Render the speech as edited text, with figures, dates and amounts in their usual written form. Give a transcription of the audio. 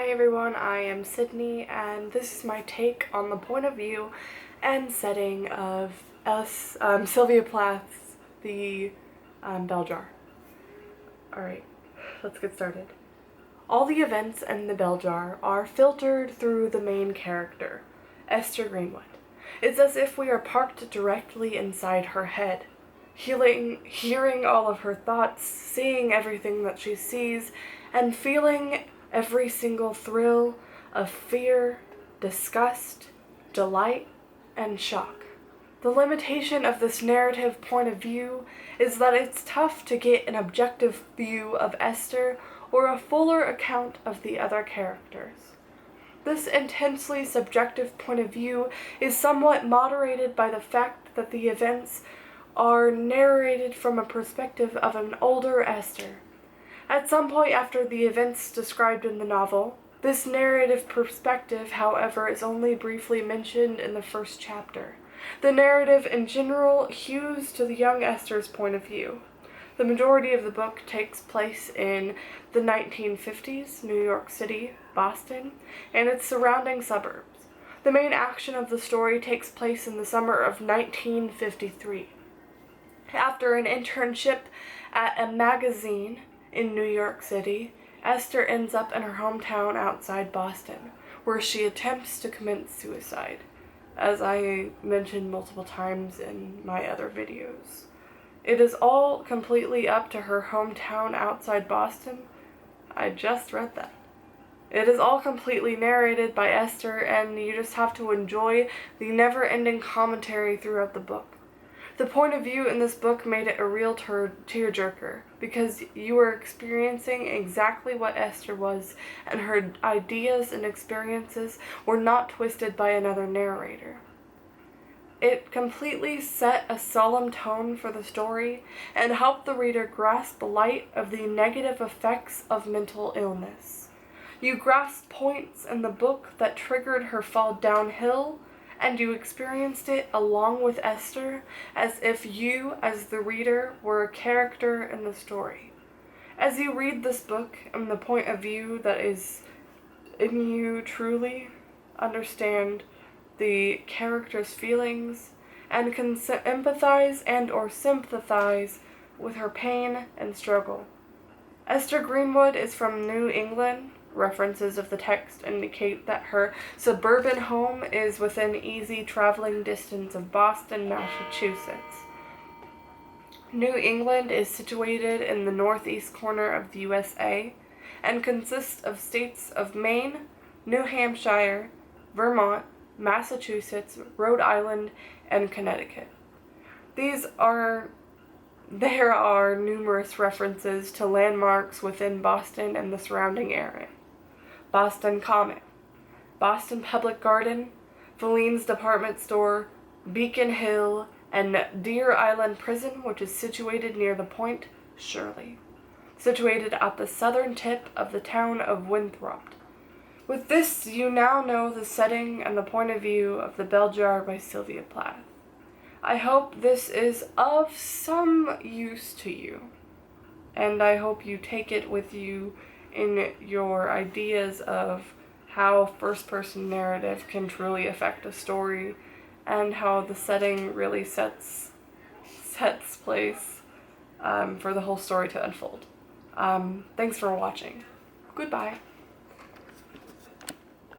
Hi everyone, I am Sydney, and this is my take on the point of view and setting of Sylvia Plath's The Bell Jar. Alright, let's get started. All the events in The Bell Jar are filtered through the main character, Esther Greenwood. It's as if we are parked directly inside her head, hearing all of her thoughts, seeing everything that she sees, and feeling every single thrill of fear, disgust, delight, and shock. The limitation of this narrative point of view is that it's tough to get an objective view of Esther or a fuller account of the other characters. This intensely subjective point of view is somewhat moderated by the fact that the events are narrated from a perspective of an older Esther. At some point after the events described in the novel, this narrative perspective, however, is only briefly mentioned in the first chapter. The narrative in general hews to the young Esther's point of view. The majority of the book takes place in the 1950s, New York City, Boston, and its surrounding suburbs. The main action of the story takes place in the summer of 1953. After an internship at a magazine in New York City, Esther ends up in her hometown outside Boston, where she attempts to commit suicide, as I mentioned multiple times in my other videos. It is all completely up to her hometown outside Boston. I just read that. It is all completely narrated by Esther, and you just have to enjoy the never-ending commentary throughout the book. The point of view in this book made it a real tearjerker, because you were experiencing exactly what Esther was, and her ideas and experiences were not twisted by another narrator. It completely set a solemn tone for the story and helped the reader grasp the light of the negative effects of mental illness. You grasped points in the book that triggered her fall downhill, and you experienced it along with Esther, as if you, as the reader, were a character in the story. As you read this book and the point of view that is in you truly understand the character's feelings and can empathize and or sympathize with her pain and struggle. Esther Greenwood is from New England. References of the text indicate that her suburban home is within easy traveling distance of Boston, Massachusetts. New England is situated in the northeast corner of the USA and consists of states of Maine, New Hampshire, Vermont, Massachusetts, Rhode Island, and Connecticut. There are numerous references to landmarks within Boston and the surrounding area. Boston Common, Boston Public Garden, Feline's Department Store, Beacon Hill, and Deer Island Prison, which is situated near the Point Shirley, situated at the southern tip of the town of Winthrop. With this, you now know the setting and the point of view of The Bell Jar by Sylvia Plath. I hope this is of some use to you, and I hope you take it with you in your ideas of how first-person narrative can truly affect a story, and how the setting really sets place for the whole story to unfold. Thanks for watching. Goodbye.